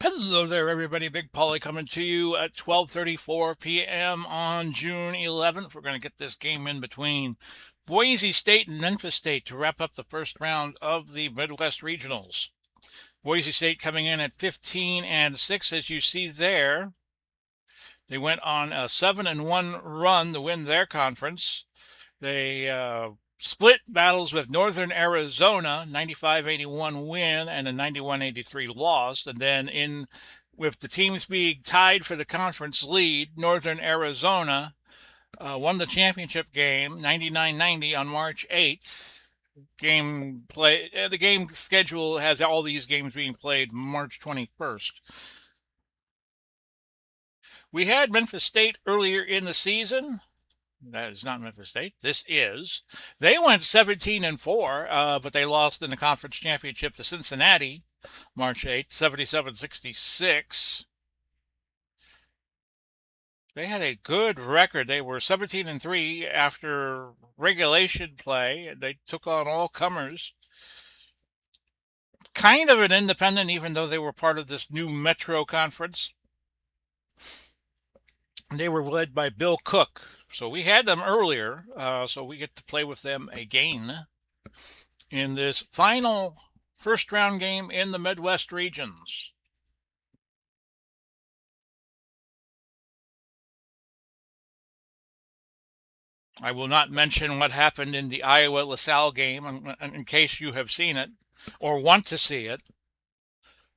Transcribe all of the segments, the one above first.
Hello there, everybody. Big Pauly coming to you at 12:34 p.m. on June 11th. We're going to get this game in between Boise State and Memphis State to wrap up the first round of the Midwest Regionals. Boise State coming in at 15-6, as you see there. They went on a 7-1 run to win their conference. They split battles with Northern Arizona, 95-81 win and a 91-83 loss. And then with the teams being tied for the conference lead, Northern Arizona won the championship game 99-90 on March 8th. The game schedule has all these games being played March 21st. We had Memphis State earlier in the season. That is not Memphis State. This is. They went 17-4, but they lost in the conference championship to Cincinnati, March 8th, 77-66. They had a good record. They were 17-3 after regulation play. They took on all comers. Kind of an independent, even though they were part of this new Metro Conference. They were led by Bill Cook. So we had them earlier, so we get to play with them again in this final first round game in the Midwest regions. I will not mention what happened in the Iowa-LaSalle game in case you have seen it or want to see it,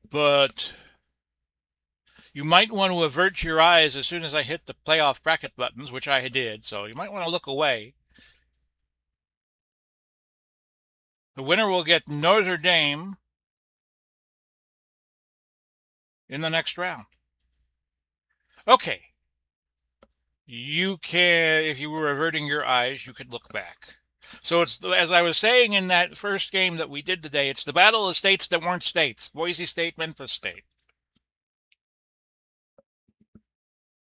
but you might want to avert your eyes as soon as I hit the playoff bracket buttons, which I did, so you might want to look away. The winner will get Notre Dame in the next round. Okay. You can, if you were averting your eyes, you could look back. So it's, as I was saying in that first game that we did today, it's the battle of states that weren't states. Boise State, Memphis State.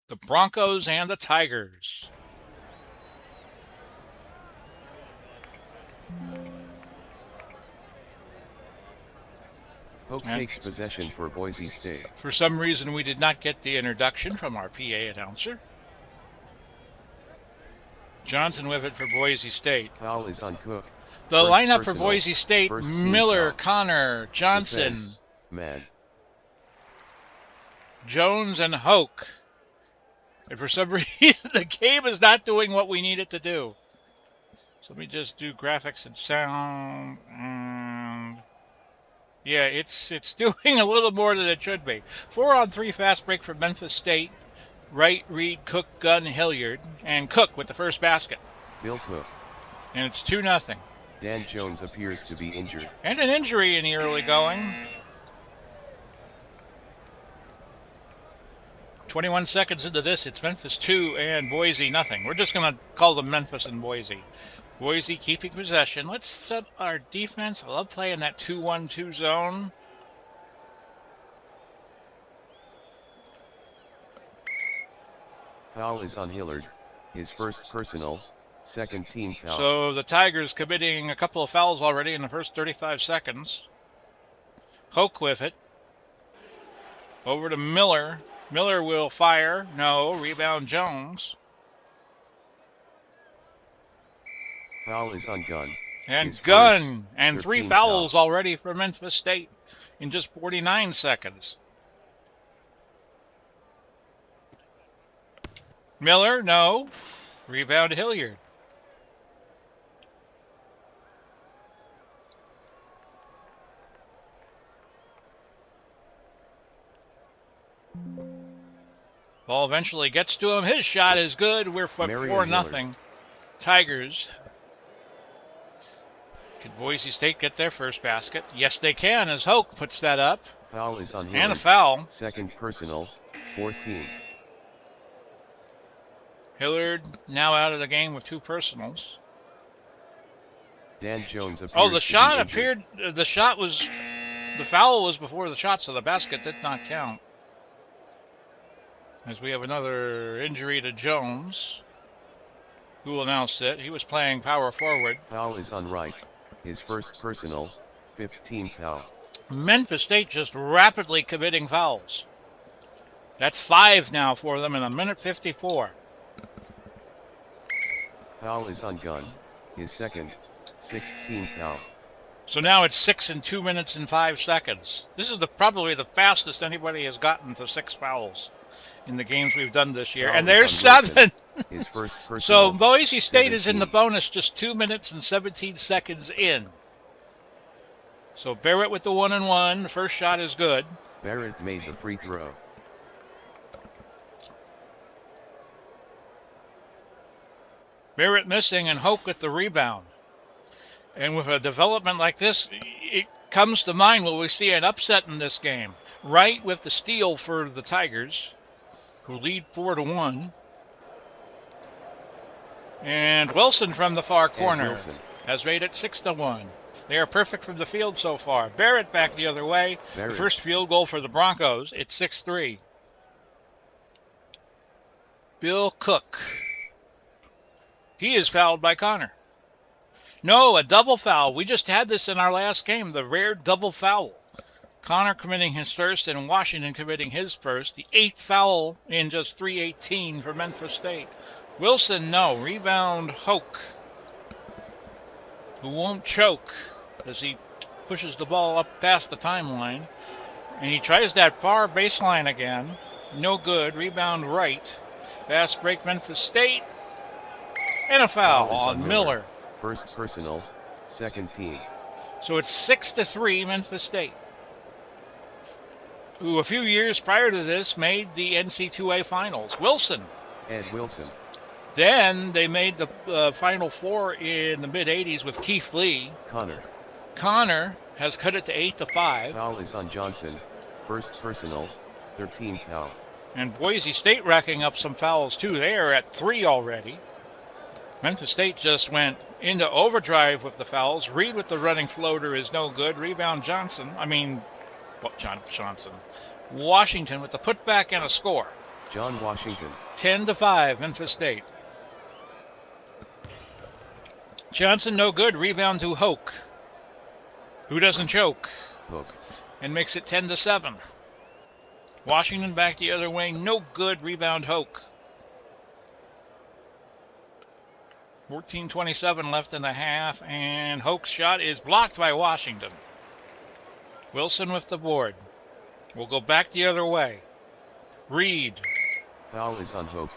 The Broncos and the Tigers. Hope takes possession for Boise State. For some reason, we did not get the introduction from our PA announcer. Johnson with it for Boise State. Foul is on Cook. The lineup for Boise State: Miller, Connor, Johnson, Jones, and Hoke. And for some reason, the game is not doing what we need it to do. So let me just do graphics and sound. And yeah, it's doing a little more than it should be. 4-on-3 fast break for Memphis State. Wright, Reed, Cook, Gunn, Hilliard. And Cook with the first basket. Bill Cook. And it's 2-0. Dan Jones appears to be injured. And an injury in the early going. 21 seconds into this, it's Memphis 2 and Boise nothing. We're just going to call them Memphis and Boise. Boise keeping possession. Let's set our defense. I love playing that 2-1-2 zone. Foul is on Hilliard. His first personal, second team foul. So the Tigers committing a couple of fouls already in the first 35 seconds. Hoke with it. Over to Miller. Miller will fire. No. Rebound Jones. Foul is on Gunn. And Gunn. And 3 fouls already for Memphis State in just 49 seconds. Miller. No. Rebound Hilliard. Ball eventually gets to him. His shot is good. We're 4-0. Tigers. Can Boise State get their first basket? Yes, they can, as Hoke puts that up. Foul is on and a foul. Second personal, 14. Hilliard now out of the game with 2 personals. Dan Jones appears Oh, the to shot be injured. appeared. The foul was before the shot, so the basket did not count. As we have another injury to Jones, who will now sit. He was playing power forward. Foul is on Wright. His first personal, 15th foul. Memphis State just rapidly committing fouls. That's 5 now for them in a minute 54. Foul is on Gunn. His second, 16th foul. So now it's 6 in 2 minutes and 5 seconds. This is probably the fastest anybody has gotten to 6 fouls in the games we've done this year. Foul And is there's on Wilson. 7. His first personal, So Boise State is in the 17. bonus just 2 minutes and 17 seconds in. So Barrett with the 1-and-1. The first shot is good. Barrett made the free throw. Barrett missing and Hoke with the rebound. And with a development like this, it comes to mind, will we see an upset in this game? Wright with the steal for the Tigers, who lead 4-1. And Wilson from the far corner has made it 6-1. They are perfect from the field so far. Barrett back the other way. Barrett. The first field goal for the Broncos. It's 6-3. Bill Cook. He is fouled by Connor. No, a double foul. We just had this in our last game, the rare double foul. Connor committing his first and Washington committing his first. The 8th foul in just 3:18 for Memphis State. Wilson, no. Rebound, Hoke, who won't choke as he pushes the ball up past the timeline. And he tries that far baseline again. No good. Rebound, Wright. Fast break, Memphis State. And a foul on Miller. First personal, second team. So it's 6-3 Memphis State, who a few years prior to this made the NCAA finals. Wilson. Ed Wilson. Then they made the Final Four in the mid-'80s with Keith Lee. Connor has cut it to 8-5. Foul is on Johnson. First personal, 13th foul. And Boise State racking up some fouls too. They are at 3 already. Memphis State just went into overdrive with the fouls. Reed with the running floater is no good. Rebound Johnson. Washington with the putback and a score. John Washington. 10-5, Memphis State. Johnson no good. Rebound to Hoke, who doesn't choke. Hook. And makes it 10-7. Washington back the other way. No good. Rebound Hoke. 14:27 left in the half, and Hoke's shot is blocked by Washington. Wilson with the board. We'll go back the other way. Reed. Foul is on Hoke.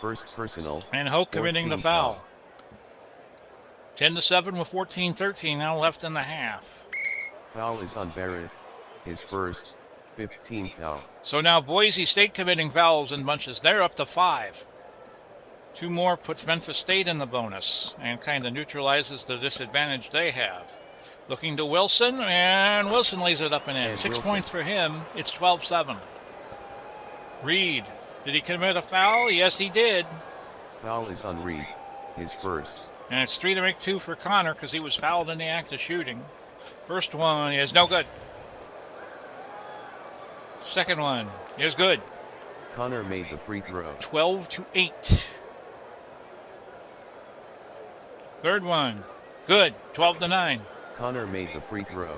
First personal. And Hoke committing the foul. 10-7 with 14:13 now left in the half. Foul is on Barrett. His first, 15th foul. So now Boise State committing fouls in bunches. They're up to 5. 2 more puts Memphis State in the bonus and kind of neutralizes the disadvantage they have. Looking to Wilson, and Wilson lays it up and in. 6 points for him. It's 12-7. Reed. Did he commit a foul? Yes, he did. Foul is on Reed. His first. And it's 3 to make 2 for Connor because he was fouled in the act of shooting. First one is no good. Second one is good. Connor made the free throw. 12-8. Third one, good. 12-9. Connor made the free throw.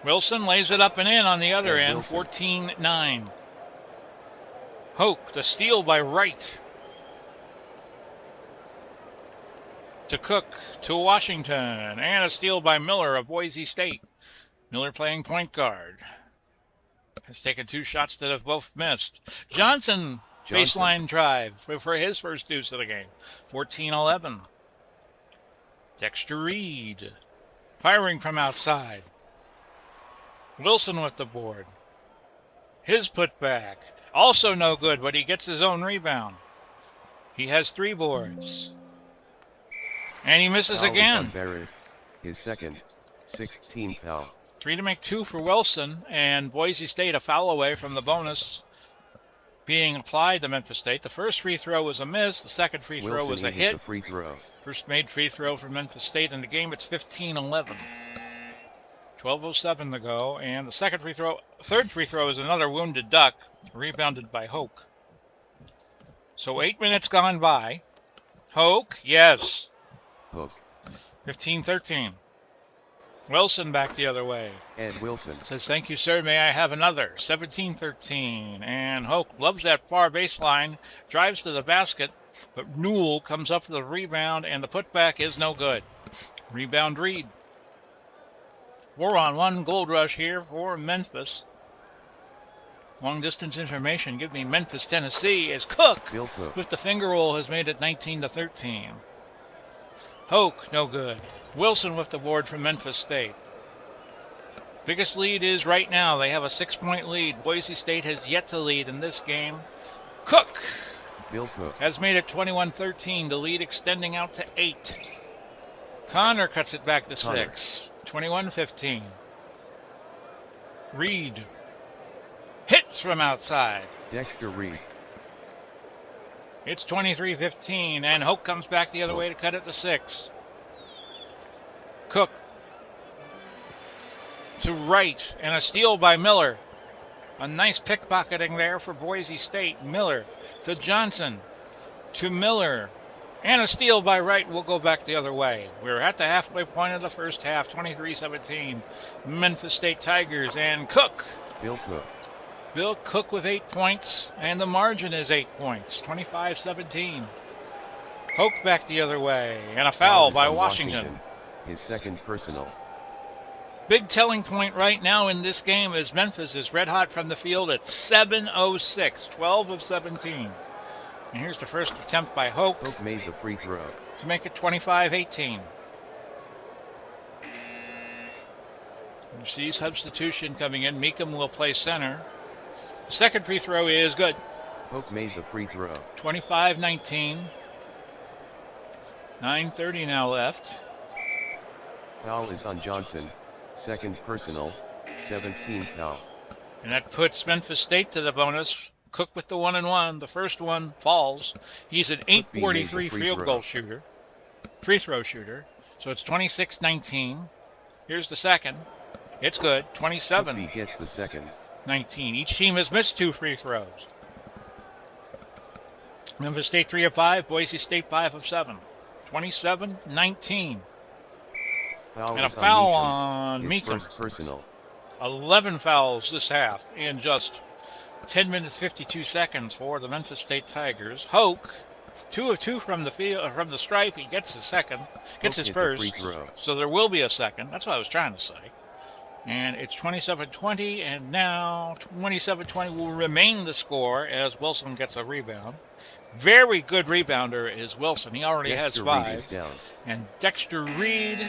Wilson lays it up and in on the other Ed end. Wilson. 14-9. Hoke, the steal by Wright. To Cook, to Washington, and a steal by Miller of Boise State. Miller playing point guard. Has taken 2 shots that have both missed. Johnson. Baseline drive for his first deuce of the game. 14-11. Dexter Reed. Firing from outside. Wilson with the board. His putback. Also no good, but he gets his own rebound. He has 3 boards. And he misses Foul again. is on Barrett. His second, 16th foul. 3 to make 2 for Wilson, and Boise State a foul away from the bonus. being applied to Memphis State. The first free throw was a miss. The second free throw was a hit. The free throw. First made free throw for Memphis State in the game. It's 15-11. 12:07 to go. And the third free throw is another wounded duck, rebounded by Hoke. So 8 minutes gone by. Hoke, yes. Hook. 15-13. Wilson back the other way. Ed Wilson. Says, thank you, sir. May I have another? 17-13. And Hoke loves that far baseline. Drives to the basket. But Newell comes up with the rebound, and the putback is no good. Rebound Reed. 4-on-1 gold rush here for Memphis. Long distance information. Give me Memphis, Tennessee. As Cook with the finger roll has made it 19-13. Hoke, no good. Wilson with the board from Memphis State. Biggest lead is right now. They have a 6-point lead. Boise State has yet to lead in this game. Cook has made it 21-13. The lead extending out to 8. Connor cuts it back to 6. 21-15. Reed hits from outside. Dexter Reed. It's 23-15, and Hoke comes back the other way to cut it to 6. Cook to right, and a steal by Miller. A nice pickpocketing there for Boise State. Miller to Johnson, to Miller, and a steal by Wright. Will go back the other way. We're at the halfway point of the first half, 23-17. Memphis State Tigers, and Cook. Bill Cook with 8 points, and the margin is 8 points, 25-17. Hoke back the other way, and a foul by Washington. His second personal. Big telling point right now in this game is Memphis is red hot from the field at 7:06, 12 of 17. And here's the first attempt by Hoke. Hoke made the free throw to make it 25-18. You see substitution coming in. Meekum will play center. The second free throw is good. Hoke made the free throw. 25-19. 9:30 now left. Foul is on Johnson. Second personal. 17th foul. And that puts Memphis State to the bonus. Cook with the 1-and-1. The first one falls. He's an 8:43 free throw shooter. So it's 26-19. Here's the second. It's good. 27. He gets the second. 19. Each team has missed 2 free throws. Memphis State 3 of 5. Boise State 5 of 7. 27-19. And a foul on Meekum. First personal. 11 fouls this half in just 10 minutes 52 seconds for the Memphis State Tigers. Hoke, 2 of 2 from the field, from the stripe. He gets his second, gets his first. So there will be a second. That's what I was trying to say. And it's 27-20, and now 27-20 will remain the score as Wilson gets a rebound. Very good rebounder is Wilson. He already has 5. And Dexter Reed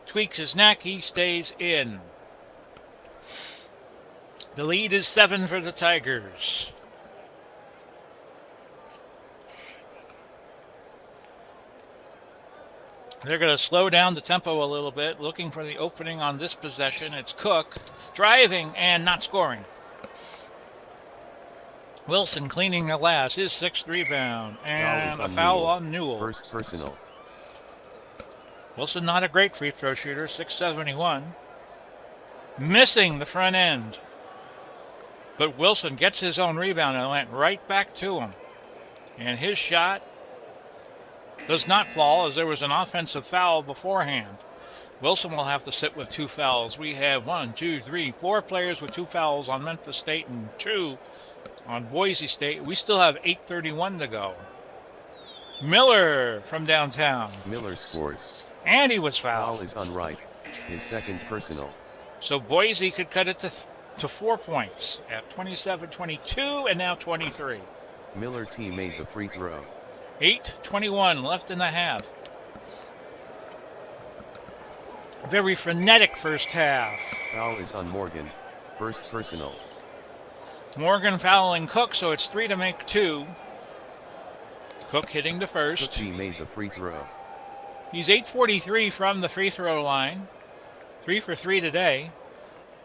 tweaks his neck. He stays in. The lead is 7 for the Tigers. They're going to slow down the tempo a little bit, looking for the opening on this possession. It's Cook driving and not scoring. Wilson cleaning the glass, his 6th rebound, and a foul on Newell. First personal. Wilson not a great free throw shooter, 671. Missing the front end. But Wilson gets his own rebound and went right back to him. And his shot does not fall as there was an offensive foul beforehand. Wilson will have to sit with 2 fouls. We have 4 players with 2 fouls on Memphis State and 2 on Boise State. We still have 8:31 to go. Miller from downtown. Miller scores. And he was fouled. Foul is on Wright. His second personal. So Boise could cut it to 4 points at 27-22 and now 23. Miller T made the free throw. 8:21 left in the half. Very frenetic first half. Foul is on Morgan. First personal. Morgan fouling Cook, so it's 3 to make 2. Cook hitting the first. Cook made the free throw. He's 8:43 from the free throw line. 3 for 3 today.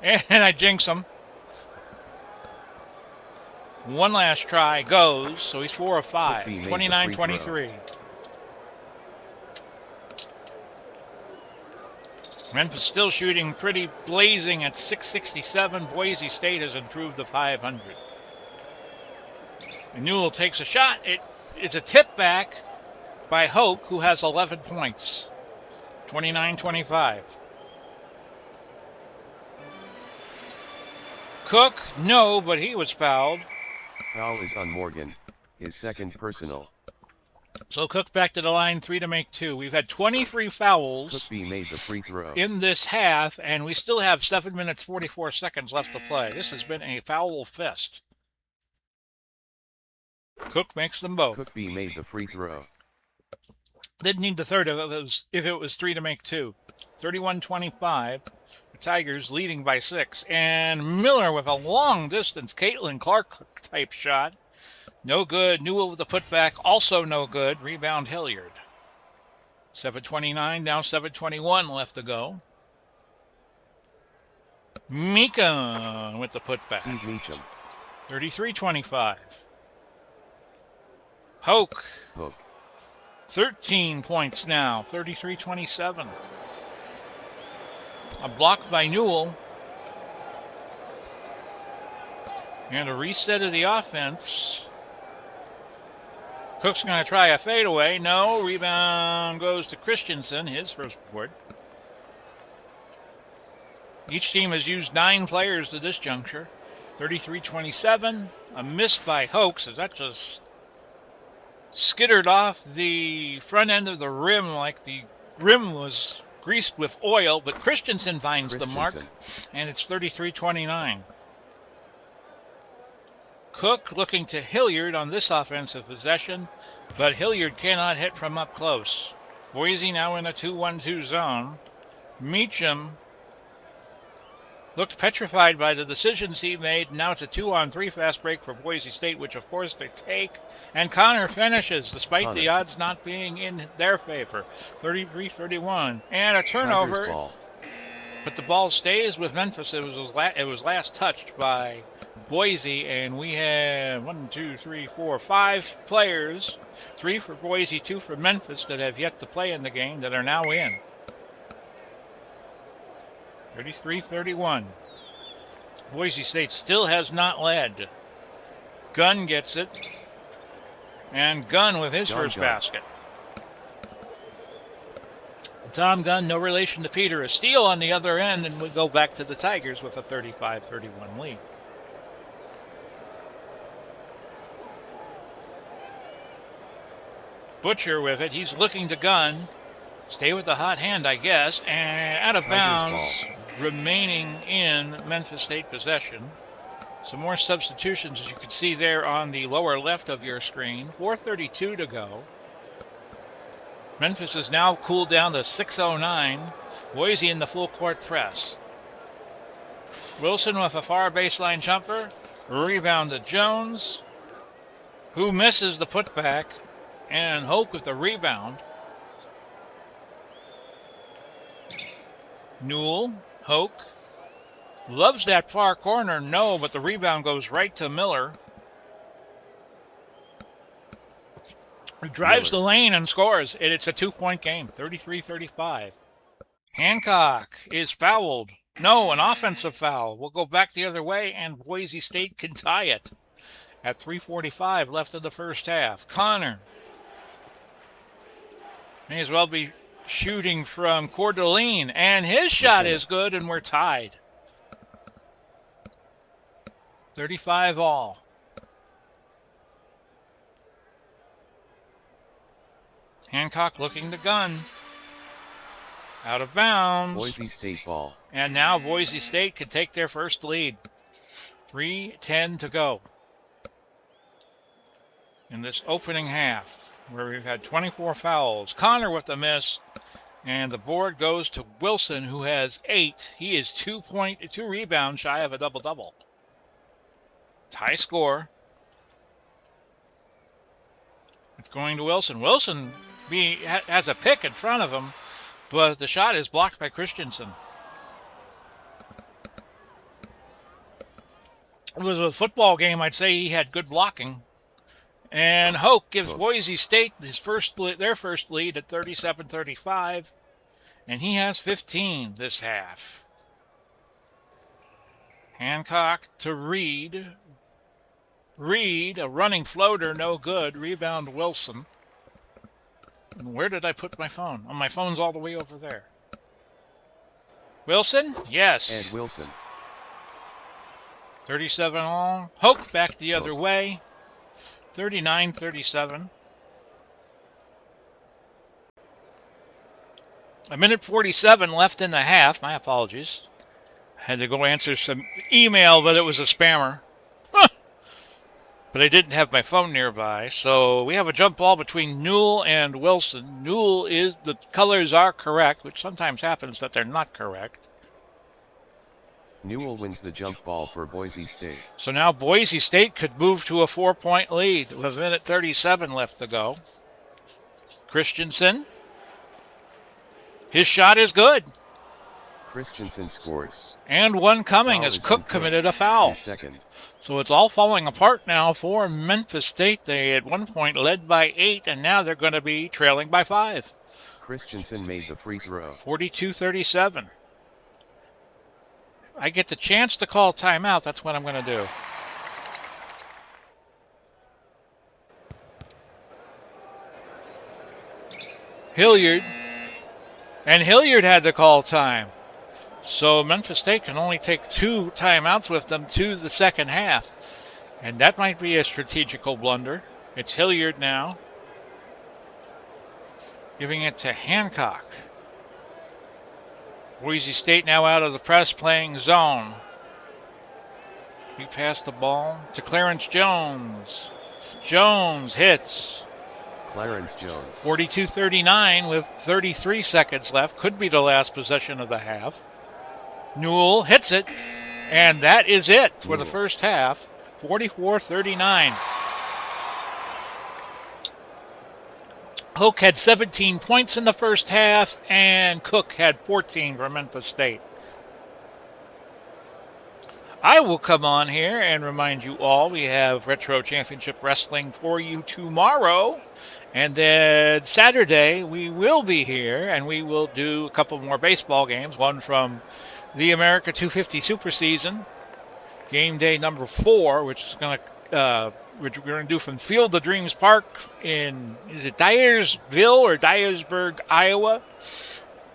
And I jinx him. One last try goes, so he's 4 of 5. Cook B made the 29-23. Memphis still shooting pretty blazing at 667. Boise State has improved to 500. And Newell takes a shot. It's a tip back by Hoke, who has 11 points. 29-25. Cook, no, but he was fouled. Foul is on Morgan, his second personal. So Cook back to the line, 3 to make 2. We've had 23 fouls Cook B made the free throw. in this half, and we still have 7 minutes, 44 seconds left to play. This has been a foul fest. Cook makes them both. Cook B made the free throw. Didn't need the third if it was 3 to make 2. 31-25. The Tigers leading by 6. And Miller with a long distance Caitlin Clark type shot. No good. Newell with the putback. Also no good. Rebound Hilliard. 7:29. Now 7:21 left to go. Mika with the putback. Steve Meacham. 33-25. Hoke. 13 points now. 33-27. A block by Newell. And a reset of the offense. Cook's going to try a fadeaway. No. Rebound goes to Christensen, his first board. Each team has used 9 players to this juncture. 33-27. A miss by Hoke, as that just skittered off the front end of the rim like the rim was greased with oil, but Christensen finds the mark, and it's 33-29. Cook looking to Hilliard on this offensive possession, but Hilliard cannot hit from up close. Boise now in a 2-1-2 zone. Meacham looked petrified by the decisions he made. Now it's a 2-on-3 fast break for Boise State, which of course they take. And Connor finishes, despite the odds not being in their favor. 33-31. And a turnover. But the ball stays with Memphis. It was last touched by Boise, and we have 5 players. 3 for Boise, 2 for Memphis that have yet to play in the game that are now in. 33-31. Boise State still has not led. Gunn gets it. And Gunn with his first basket. Tom Gunn, no relation to Peter. A steal on the other end, and we go back to the Tigers with a 35-31 lead. Butcher with it. He's looking to Gunn. Stay with the hot hand, I guess. And out of bounds, remaining in Memphis State possession. Some more substitutions, as you can see there on the lower left of your screen. 4:32 to go. Memphis is now cooled down to 6:09. Boise in the full court press. Wilson with a far baseline jumper. Rebound to Jones, who misses the putback. And Hoke with the rebound. Newell, Hoke. Loves that far corner. No, but the rebound goes right to Miller. Who drives the lane and scores. It's a 2-point game, 33-35. Hancock is fouled. No, an offensive foul. We'll go back the other way, and Boise State can tie it at 3:45 left in the first half. Connor may as well be shooting from Coeur d'Alene, and his shot is good, and we're tied. 35 all. Hancock looking to Gunn. Out of bounds. Boise State ball. And now Boise State can take their first lead. 3:10 to go in this opening half, where we've had 24 fouls. Connor with the miss, and the board goes to Wilson, who has 8. He is 2 rebounds shy of a double-double. Tie score. It's going to Wilson. Wilson has a pick in front of him, but the shot is blocked by Christensen. it was a football game, I'd say he had good blocking. And Hoke gives Hook. Boise State their first lead at 37-35, and he has 15 this half. Hancock to Reed. Reed, a running floater, no good. Rebound Wilson. And where did I put my phone? Oh, my phone's all the way over there. Wilson? Yes. Ed Wilson. 37 all. Hoke back the other way. 39-37. A minute 47 left in the half. My apologies. Had to go answer some email, but it was a spammer. But I didn't have my phone nearby. So we have a jump ball between Newell and Wilson. Newell is, the colors are correct, which sometimes happens that they're not correct. Newell wins the jump ball for Boise State. So now Boise State could move to a 4-point lead with a minute 37 left to go. Christensen. His shot is good. Christensen scores. And one coming Foul as is Cook on committed a foul. His second. So it's all falling apart now for Memphis State. They at one point led by 8, and now they're going to be trailing by 5. Christensen made the free throw. 42-37. I get the chance to call timeout. That's what I'm going to do. Hilliard. And Hilliard had to call time. So Memphis State can only take 2 timeouts with them to the second half. And that might be a strategical blunder. It's Hilliard now. Giving it to Hancock. Boise State now out of the press playing zone. We pass the ball to Clarence Jones. Jones hits. Clarence Jones. 42-39 with 33 seconds left. Could be the last possession of the half. Newell hits it, and that is it for the first half. 44-39. Hoke had 17 points in the first half, and Cook had 14 for Memphis State. I will come on here and remind you all we have Retro Championship Wrestling for you tomorrow. And then Saturday we will be here, and we will do a couple more baseball games. One from the America 250 Super Season, game day number 4, which is going to which we're going to do from Field of Dreams Park in, is it Dyersville or Dyersburg, Iowa?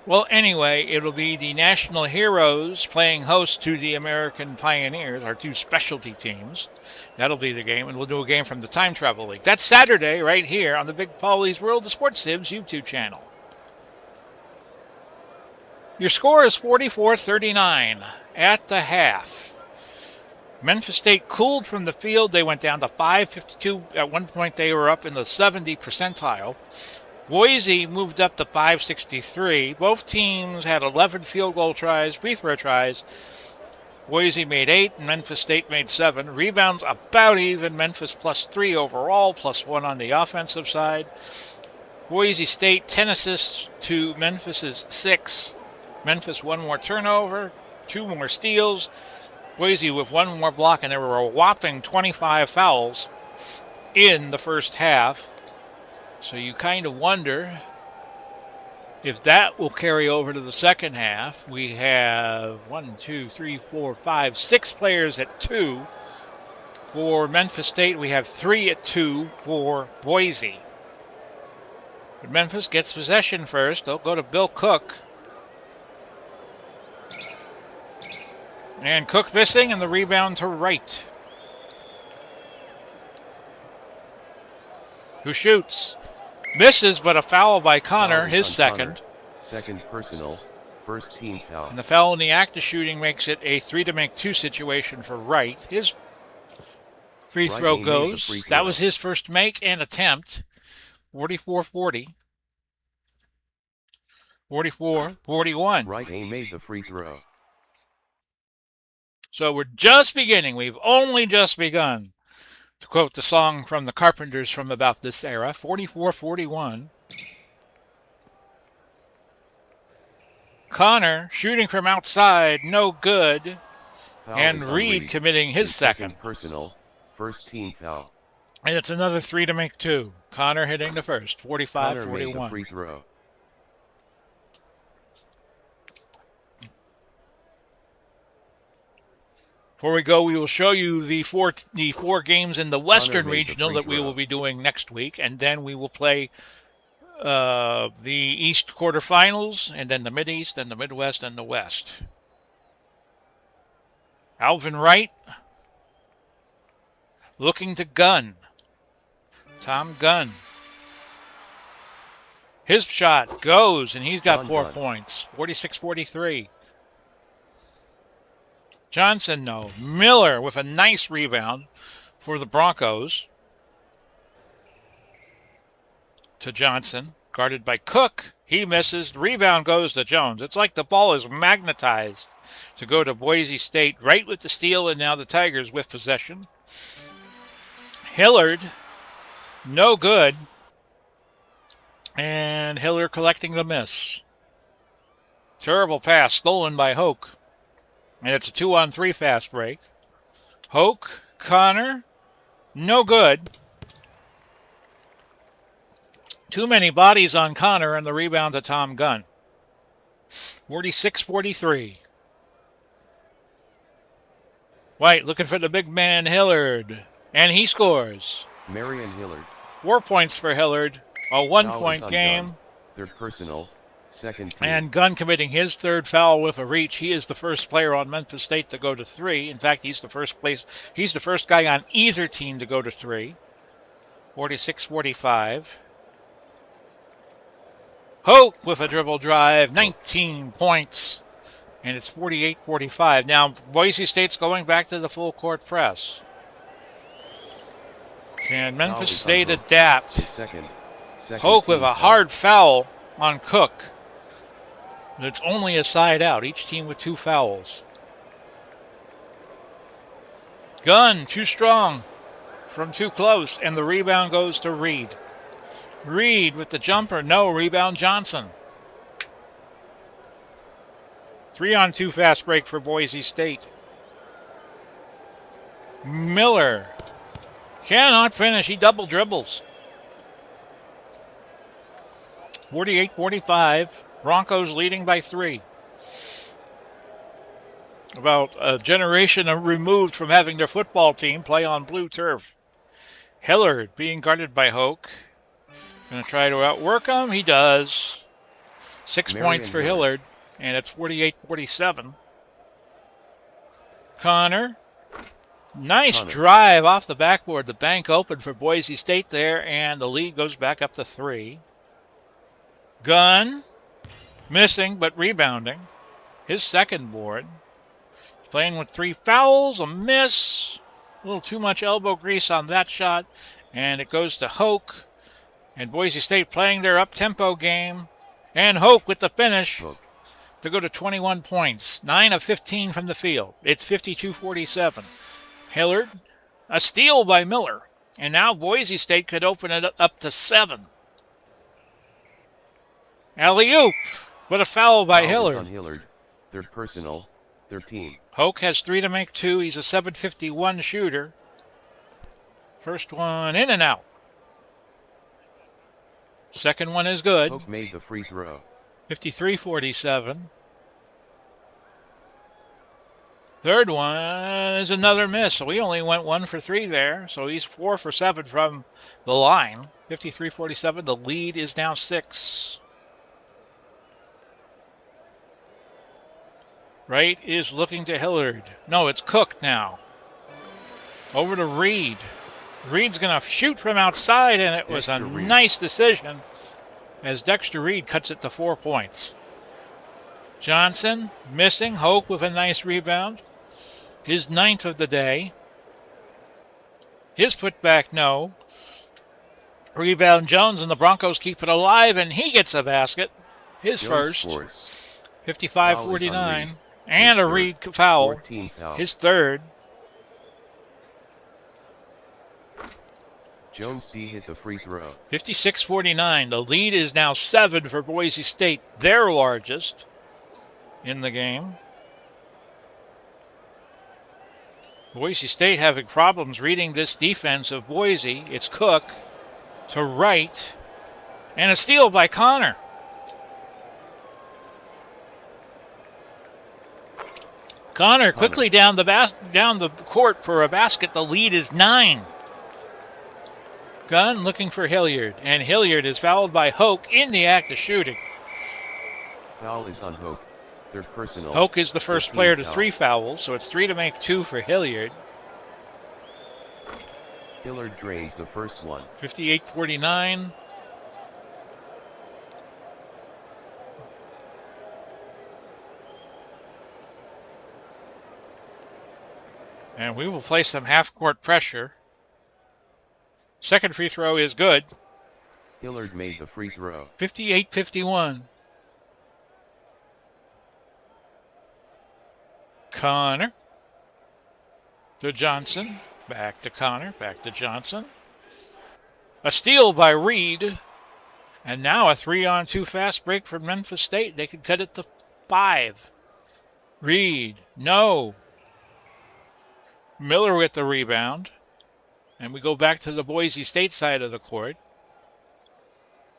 Well, anyway, it'll be the National Heroes playing host to the American Pioneers, our 2 specialty teams. That'll be the game, and we'll do a game from the Time Travel League. That's Saturday right here on the Big Pauly's World of Sports Sibs YouTube channel. Your score is 44-39 at the half. Memphis State cooled from the field. They went down to 552. At one point, they were up in the 70 percentile. Boise moved up to 563. Both teams had 11 field goal tries, free throw tries. Boise made 8, and Memphis State made 7. Rebounds about even. Memphis +3 overall, +1 on the offensive side. Boise State 10 assists to Memphis's 6. Memphis 1 more turnover, 2 more steals. Boise with 1 more block, and there were a whopping 25 fouls in the first half. So you kind of wonder if that will carry over to the second half. We have 6 players at 2. For Memphis State, we have 3 at 2 for Boise. But Memphis gets possession first. They'll go to Bill Cook. And Cook missing, and the rebound to Wright, who shoots. Misses, but a foul by Connor, his second. Connor. Second personal, first team foul. And the foul in the act of shooting makes it a 3-to-make-2 situation for Wright. His free throw goes. That was his first make and attempt. 44-40. 44-41. Wright made the free throw. So we're just beginning. We've only just begun. To quote the song from the Carpenters from about this era, 44-41. Connor shooting from outside, no good. Foul And is on Reed committing his second. Personal, first team foul. And it's another 3 to make 2. Connor hitting the first, 45-41. Connor made the free throw. Before we go, we will show you the four games in the Western made the Regional free that we throw. will be doing next week, and then we will play the East quarterfinals, and then the Mideast, and the Midwest, and the West. Alvin Wright looking to Gunn. Tom Gunn. His shot goes, and he's got 4 points, 46-43. Johnson, no. Miller with a nice rebound for the Broncos. To Johnson, guarded by Cook. He misses. The rebound goes to Jones. It's like the ball is magnetized to go to Boise State, right with the steal, and now the Tigers with possession. Hillard, no good. And Hillard collecting the miss. Terrible pass stolen by Hoke. And it's a 2-on-3 fast break. Hoke, Connor, no good. Too many bodies on Connor, and the rebound to Tom Gunn. 46-43. White looking for the big man Hillard. And he scores. Marion Hillard. 4 points for Hillard. A 1-point game. Gunn. Third personal, second team. And Gunn committing his third foul with a reach. He is the first player on Memphis State to go to 3. In fact, he's the first guy on either team to go to 3. 46-45. Hoke with a dribble drive, 19 points. And it's 48-45. Now, Boise State's going back to the full court press. Can Memphis State adapt? Second Hoke with a hard foul on Cook. It's only a side out, each team with 2 fouls. Gunn, too strong from too close, and the rebound goes to Reed. Reed with the jumper, no, rebound Johnson. 3-on-2 fast break for Boise State. Miller cannot finish, he double dribbles. 48-45, Broncos leading by 3. About a generation removed from having their football team play on blue turf. Hillard being guarded by Hoke. Going to try to outwork him. He does. 6 points for Hillard, and it's 48-47. Connor. Nice drive off the backboard. The bank open for Boise State there, and the lead goes back up to 3. Gunn. Missing, but rebounding. His second board. Playing with 3 fouls, a miss. A little too much elbow grease on that shot, and it goes to Hoke. And Boise State playing their up-tempo game. And Hoke with the finish to go to 21 points. 9 of 15 from the field. It's 52-47. Hillard, a steal by Miller. And now Boise State could open it up to 7. Alley-oop with a foul by Hillard. On Hillard. Third personal, 13. Hoke has 3 to make 2. He's a .751 shooter. First one in and out. Second one is good. Hoke made the free throw. 53-47. Third one is another miss. So he only went 1 for 3 there. So he's 4 for 7 from the line. 53-47. The lead is now 6. Wright is looking to Hillard. No, it's Cook now. Over to Reed. Reed's going to shoot from outside, and it was a nice decision as Dexter Reed cuts it to 4 points. Johnson missing. Hoke with a nice rebound. His 9th of the day. His putback, no. Rebound Jones, and the Broncos keep it alive, and he gets a basket. His first. 55-49. And a Reed foul. His third. Jones D hit the free throw. 56-49. The lead is now 7 for Boise State, their largest in the game. Boise State having problems reading this defense of Boise. It's Cook to right, and a steal by Connor. Connor quickly down the court for a basket. The lead is 9. Gunn looking for Hilliard, and Hilliard is fouled by Hoke in the act of shooting. Foul is on Hoke. Third personal. Hoke is the first player to 3 fouls, so it's 3 to make 2 for Hilliard. Hilliard drains the first one. 58-49. And we will play some half-court pressure. Second free throw is good. Hilliard made the free throw. 58-51. Connor to Johnson. Back to Connor. Back to Johnson. A steal by Reed. And now a 3-on-2 fast break for Memphis State. They could cut it to 5. Reed. No. Miller with the rebound. And we go back to the Boise State side of the court.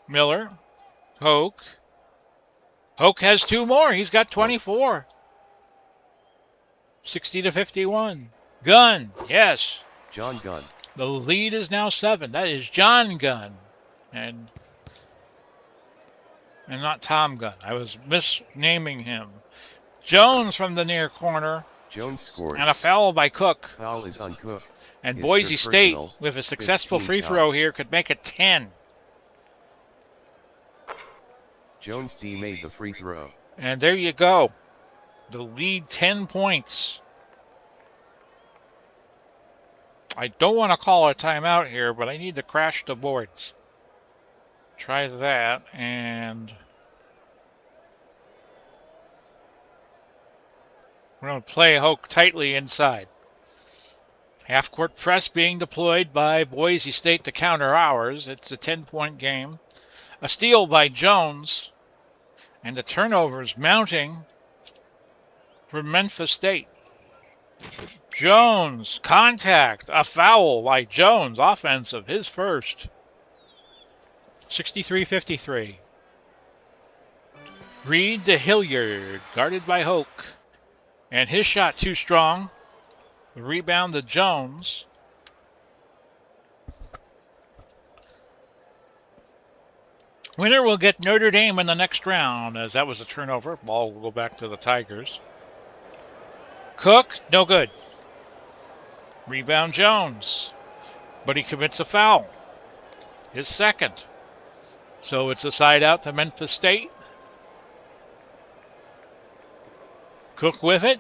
Miller. Hoke. Hoke has 2 more. He's got 24. 60-51. Gunn. Yes. John Gunn. The lead is now 7. That is John Gunn. And not Tom Gunn. I was misnaming him. Jones from the near corner. Jones scores. And a foul by Cook. Foul is on Cook. And His Boise State, personal, with a successful 15 free foul. throw here, could make it 10. Jones D made the free throw. And there you go. The lead 10 points. I don't want to call a timeout here, but I need to crash the boards. Try that, and we're going to play Hoke tightly inside. Half-court press being deployed by Boise State to counter ours. It's a 10-point game. A steal by Jones, and the turnovers mounting for Memphis State. Jones, contact, a foul by Jones, offensive, his first. 63-53. Reed to Hilliard, guarded by Hoke. And his shot too strong. The rebound to Jones. Winner will get Notre Dame in the next round, as that was a turnover. Ball will go back to the Tigers. Cook, no good. Rebound Jones. But he commits a foul. His second. So it's a side out to Memphis State. Cook with it.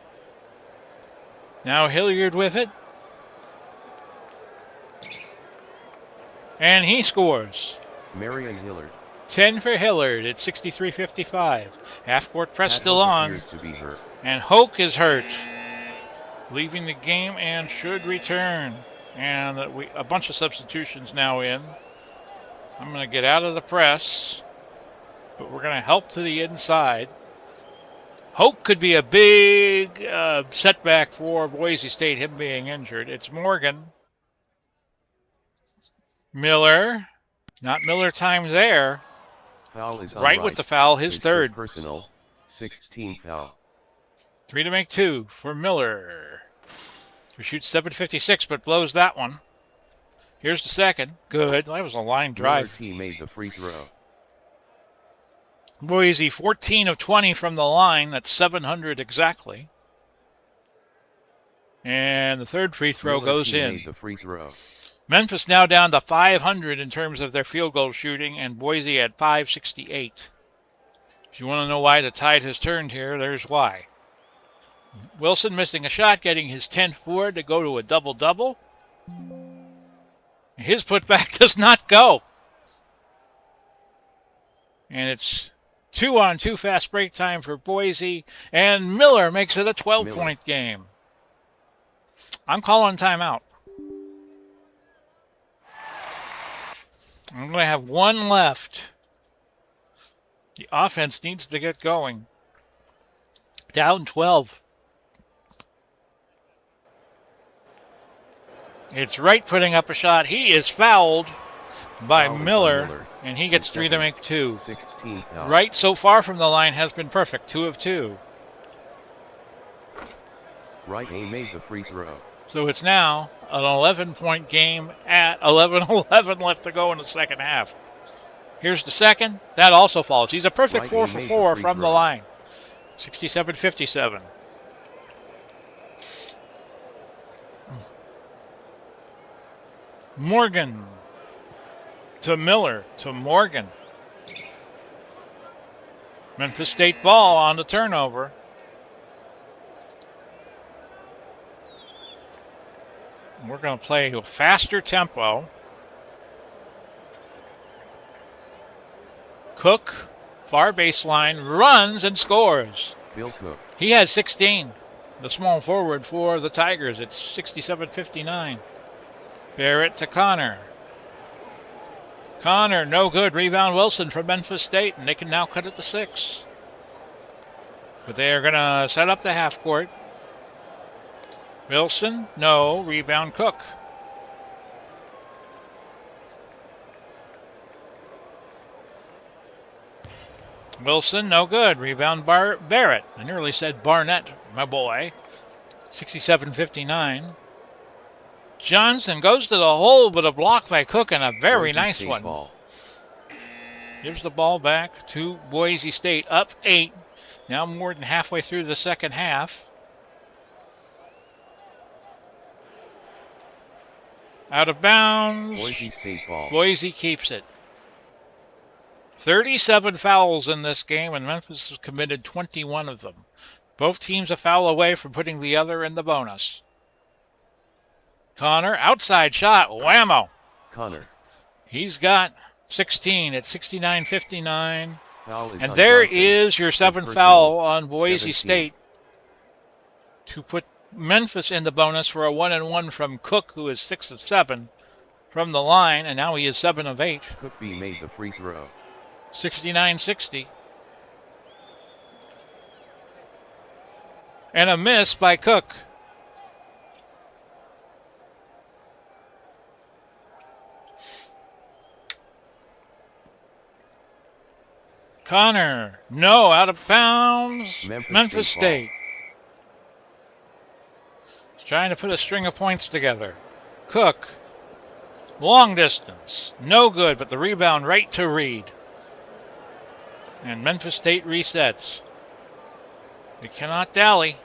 Now Hilliard with it. And he scores. Marion Hilliard. 10 for Hilliard at 63-55. Half-court press Pat still Hoke on. appears to be hurt. And Hoke is hurt. Leaving the game and should return. And a bunch of substitutions now in. I'm going to get out of the press. But we're going to help to the inside. Hoke could be a big setback for Boise State, him being injured. It's Morgan. Miller. Not Miller time there. Foul is on Right with the foul, his third. Personal, 16 foul. 3 to make 2 for Miller, who shoots 7.56 but blows that one. Here's the second. Good. That was a line drive. Miller T made the free throw. Boise 14 of 20 from the line. That's 700 exactly. And the third free throw Miller goes T in. made the free throw. Memphis now down to 500 in terms of their field goal shooting, and Boise at 568. If you want to know why the tide has turned here, there's why. Wilson missing a shot, getting his 10th board to go to a double-double. His putback does not go. And it's 2-on-2 fast break time for Boise, and Miller makes it a 12-point game. I'm calling timeout. I'm going to have one left. The offense needs to get going. Down 12. It's Wright putting up a shot. He is fouled by Foul is on Miller, and he gets His 3 to second, make 2. 16th foul. Wright so far from the line has been perfect, 2 of 2. Wright made the free throw. So it's now an 11-point game at 11:11 left to go in the second half. Here's the second. That also falls. He's a perfect Wright 4 for made 4 the free from the throw. line. 67-57. Morgan to Miller to Morgan. Memphis State ball on the turnover. We're going to play a faster tempo. Cook, far baseline, runs and scores. Bill Cook. He has 16. The small forward for the Tigers. It's 67-59. Barrett to Connor. Connor, no good. Rebound Wilson from Memphis State, and they can now cut it to 6. But they are going to set up the half court. Wilson, no. Rebound Cook. Wilson, no good. Rebound Barrett. I nearly said Barnett, my boy. 67-59. Johnson goes to the hole, but a block by Cook and a very Boise nice State one. Ball. Gives the ball back to Boise State, up 8. Now more than halfway through the second half. Out of bounds. Boise State Ball. Boise keeps it. 37 fouls in this game, and Memphis has committed 21 of them. Both teams a foul away from putting the other in the bonus. Connor, outside shot, whammo. Connor. He's got 16 at 69-59. Foul is And on there Johnson. is your 7th Personal, foul on Boise 17. State to put Memphis in the bonus for a 1-and-1 from Cook, who is 6 of 7 from the line, and now he is 7 of 8. Cook made the free throw. 69-60. And a miss by Cook. Connor, no, out of bounds. Memphis State. Trying to put a string of points together. Cook, long distance, no good, but the rebound right to Reed. And Memphis State resets. They cannot dally.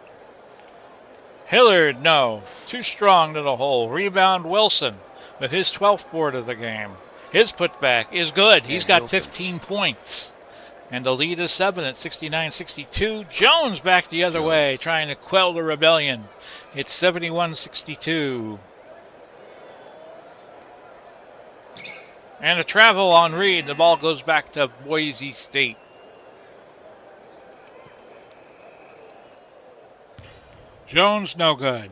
Hillard, no, too strong to the hole. Rebound Wilson with his 12th board of the game. His putback is good. He's got 15 points. And the lead is 7 at 69-62. Jones back the other way, trying to quell the rebellion. It's 71-62. And a travel on Reed. The ball goes back to Boise State. Jones, no good.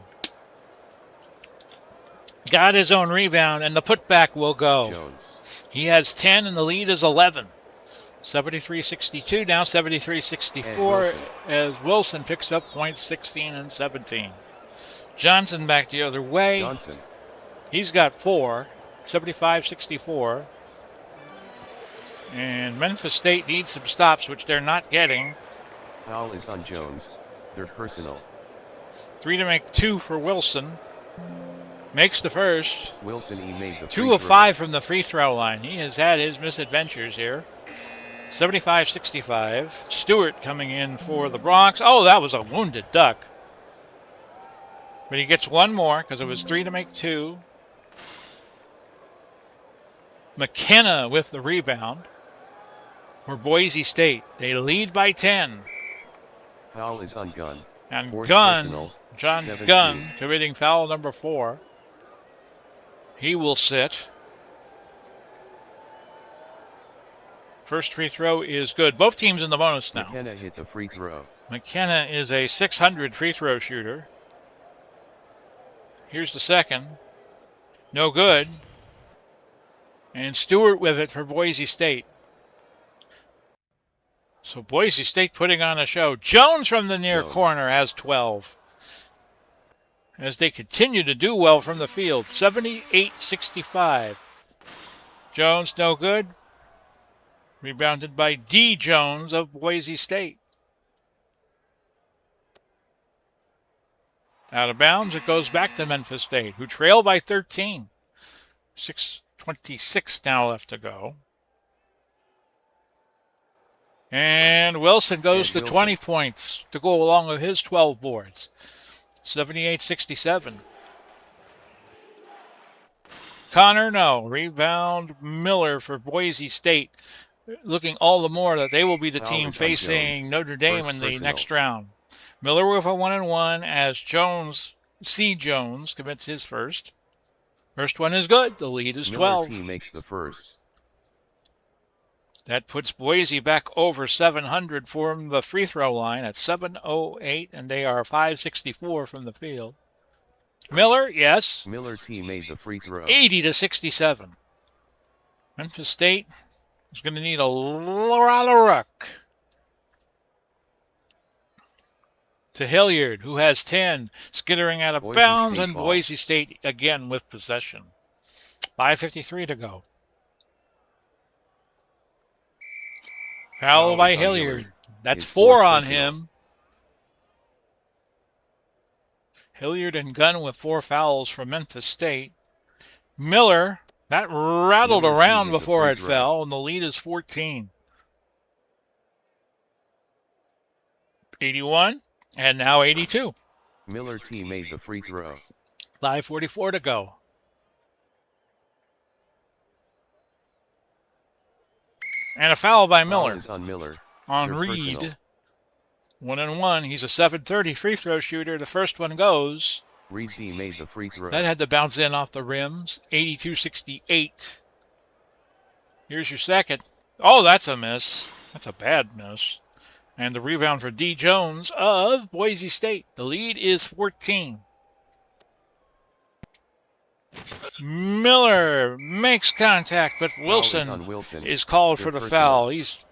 Got his own rebound, and the putback will go. Jones. He has 10, and the lead is 11. 73-62, now 73-64 as Wilson picks up points 16 and 17. Johnson back the other way. Johnson. He's got 4, 75-64. And Memphis State needs some stops, which they're not getting. Foul is on Jones. Third personal. 3 to make 2 for Wilson. Makes the first. Wilson made the 2 of 5 from the free throw line. He has had his misadventures here. 75-65. Stewart coming in for the Bronx. Oh, that was a wounded duck. But he gets one more because it was 3 to make 2. McKenna with the rebound for Boise State. They lead by 10. Foul is on Gunn. And Fourth Gunn, personal, John 17. Gunn, committing foul number 4. He will sit. First free throw is good. Both teams in the bonus now. McKenna hit the free throw. McKenna is a 600 free throw shooter. Here's the second. No good. And Stewart with it for Boise State. So Boise State putting on a show. Jones from the near corner has 12. as they continue to do well from the field. 78-65. Jones, no good. Rebounded by D. Jones of Boise State. Out of bounds, it goes back to Memphis State, who trail by 13. 6:26 now left to go. And Wilson goes to 20 points to go along with his 12 boards. 78-67. Connor, no. Rebound Miller for Boise State. Looking all the more that they will be the team facing Notre Dame in the next round. Miller with a 1-and-1 as C. Jones commits his first. First one is good. The lead is 12. Miller makes the first. That puts Boise back over 700 from the free throw line at 7:08, and they are 564 from the field. Miller, yes. Miller made the free throw. 80-67. Memphis State is going to need a lot of luck. To Hilliard, who has 10, skittering out of bounds, and Boise State again with possession. 5:53 to go. Foul by Hilliard. That's 4 on him. Hilliard and Gunn with 4 fouls for Memphis State. Miller, that rattled around before it fell, and the lead is 14. 81, and now 82. Miller made the free throw. 5:44 to go. And a foul by Miller. On Miller. On Reed. 1-and-1. He's a 7:30 free throw shooter. The first one goes. Reed made the free throw. That had to bounce in off the rims. 82-68. Here's your second. Oh, that's a miss. That's a bad miss. And the rebound for D. Jones of Boise State. The lead is 14. Miller makes contact, but Wilson is called for the foul. He's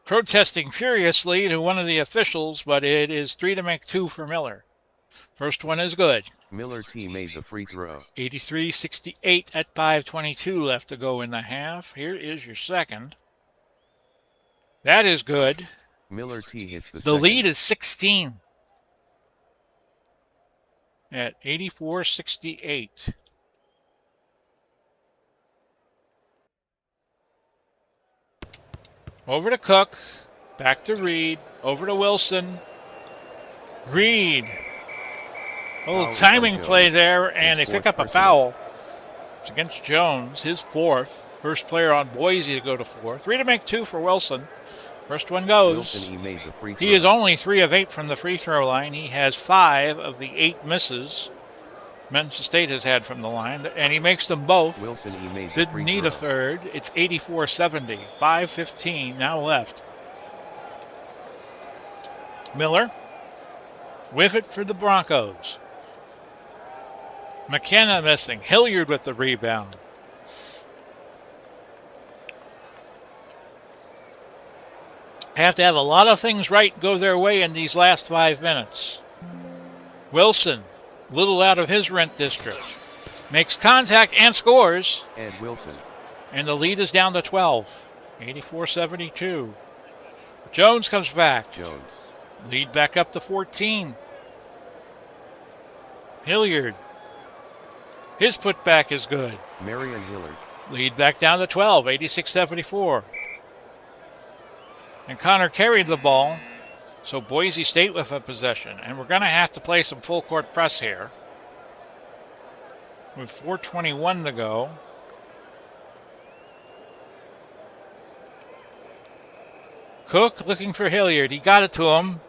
protesting furiously to one of the officials, but it is 3 to make 2 for Miller. First one is good. Miller made the free throw. 83-68 at 5:22 left to go in the half. Here is your second. That is good. Miller hits the second. Lead is 16 at 84-68. Over to Cook, back to Reed, over to Wilson. Reed. A little timing play there, and they pick up a foul. It's against Jones, his 4th. First player on Boise to go to 4. 3 to make 2 for Wilson. First one goes. He is only 3 of 8 from the free throw line. He has 5 of the 8 misses Memphis State has had from the line, and he makes them both. Didn't need a third. It's 84-70. 5:15 now left. Miller with it for the Broncos. McKenna missing. Hilliard with the rebound. Have to have a lot of things right go their way in these last 5 minutes. Wilson, little out of his rent district, makes contact and scores. And Wilson. And the lead is down to 12. 84-72. Jones comes back. Jones. Lead back up to 14. Hilliard. His putback is good. Marion Hilliard. Lead back down to 12. 86-74. And Connor carried the ball, so Boise State with a possession. And we're going to have to play some full court press here. With 4:21 to go. Cook looking for Hilliard. He got it to him.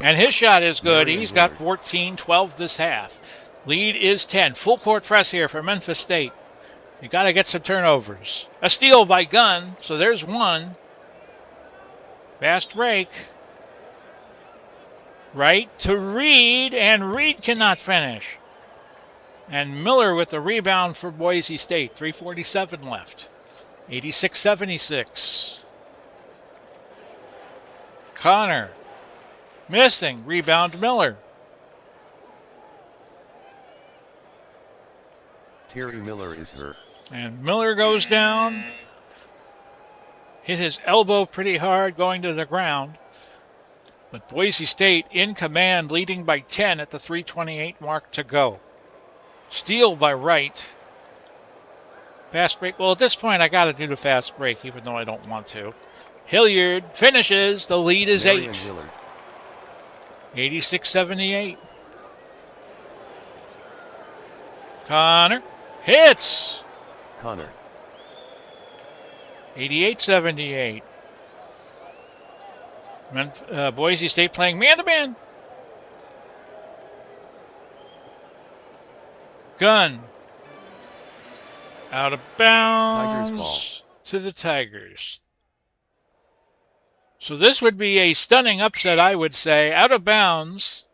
And his shot is good. He's got 14-12 this half. Lead is 10. Full court press here for Memphis State. You got to get some turnovers. A steal by Gunn, so there's one. Fast break. Right to Reed, and Reed cannot finish. And Miller with the rebound for Boise State. 3:47 left. 86-76. Connor missing. Rebound Miller. Terry Miller is hurt. And Miller goes down. Hit his elbow pretty hard going to the ground. But Boise State in command, leading by 10 at the 3:28 mark to go. Steal by Wright. Fast break. Well, at this point, I got to do the fast break, even though I don't want to. Hilliard finishes. The lead is Marion 8. Hilliard. 86-78. Connor hits. Connor. 88-78. Boise State playing man-to-man. Gunn. Out of bounds. Tigers ball. To the Tigers. So this would be a stunning upset, I would say. Out of bounds.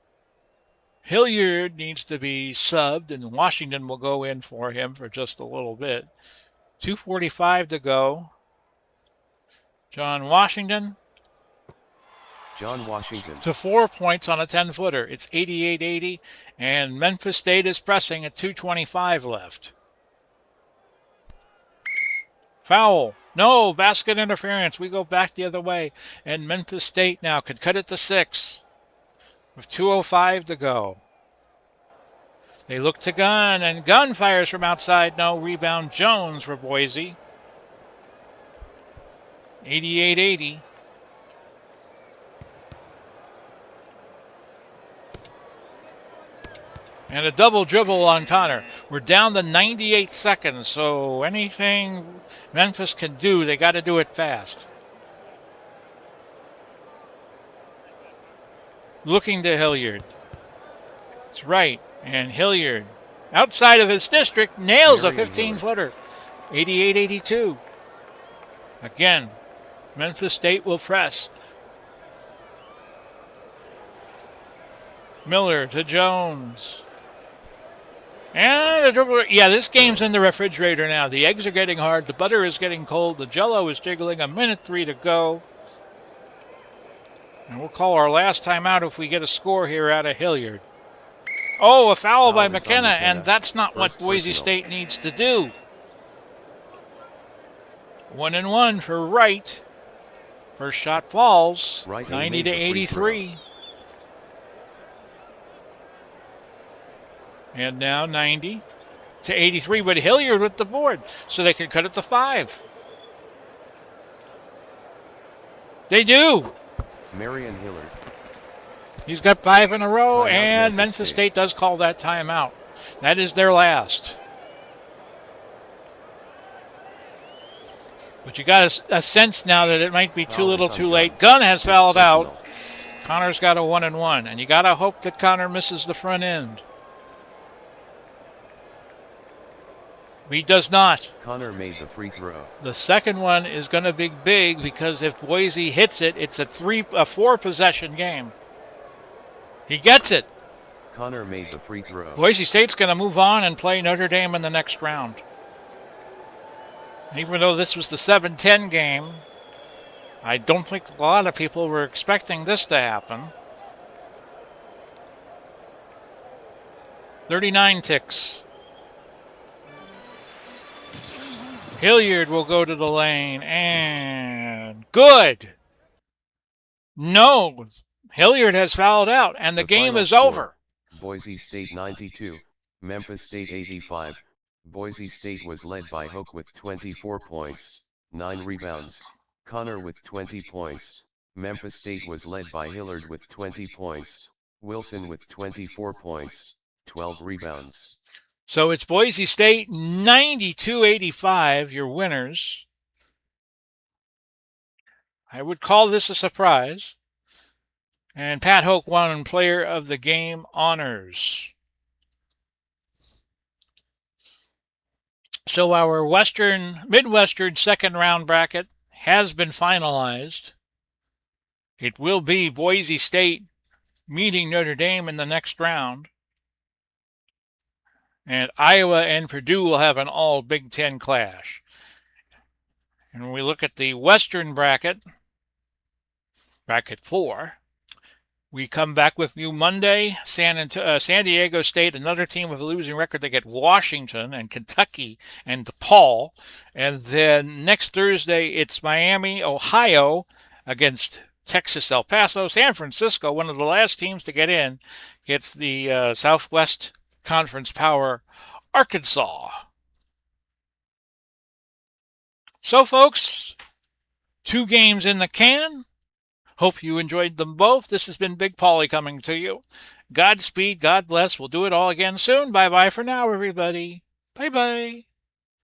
Hilliard needs to be subbed, and Washington will go in for him for just a little bit. 2:45 to go. John Washington. John Washington. To 4 points on a 10-footer. It's 88-80, and Memphis State is pressing at 2:25 left. Foul. No, basket interference. We go back the other way, and Memphis State now could cut it to 6 with 2:05 to go. They look to Gunn, and Gunn fires from outside. No, rebound Jones for Boise. 88-80. And a double dribble on Connor. We're down to 98 seconds, so anything Memphis can do, they got to do it fast. Looking to Hilliard. It's right, and Hilliard, outside of his district, nails a 15-footer. 88-82. Again, Memphis State will press. Miller to Jones. And a dribble. Yeah, this game's in the refrigerator now. The eggs are getting hard. The butter is getting cold. The Jell-O is jiggling. 1:03 to go. And we'll call our last time out if we get a score here out of Hilliard. Oh, a foul by McKenna, and that's not what Boise State needs to do. 1-1 for Wright. First shot falls. 90-83. And now 90-83, but Hilliard with the board, so they can cut it to 5. They do. Marion Hilliard. He's got 5 in a row, Timeout, and Memphis State does call that timeout. That is their last. But you got a sense now that it might be too little too late. Gunn has fouled out. Connor's got a 1-1, and you got to hope that Connor misses the front end. He does not. Connor made the free throw. The second one is going to be big because if Boise hits it, it's a 4-possession game. He gets it. Connor made the free throw. Boise State's going to move on and play Notre Dame in the next round. Even though this was the 7-10 game, I don't think a lot of people were expecting this to happen. 39 ticks. Hilliard will go to the lane, and good. No, Hilliard has fouled out, and the game is over. Boise State 92, Memphis State 85. Boise State was led by Hook with 24 points, 9 rebounds. Connor with 20 points. Memphis State was led by Hilliard with 20 points. Wilson with 24 points, 12 rebounds. So it's Boise State 92-85, your winners. I would call this a surprise. And Pat Hoke won Player of the Game honors. So our Midwestern second round bracket has been finalized. It will be Boise State meeting Notre Dame in the next round. And Iowa and Purdue will have an all Big Ten clash. And when we look at the Western bracket, bracket 4, We come back with you Monday. San Diego State, another team with a losing record. They get Washington and Kentucky and DePaul. And then next Thursday, it's Miami, Ohio against Texas, El Paso. San Francisco, one of the last teams to get in, gets the Southwest Conference power, Arkansas. So, folks, 2 games in the can. Hope you enjoyed them both. This has been Big Pauly coming to you. Godspeed, God bless. We'll do it all again soon. Bye-bye for now, everybody. Bye-bye.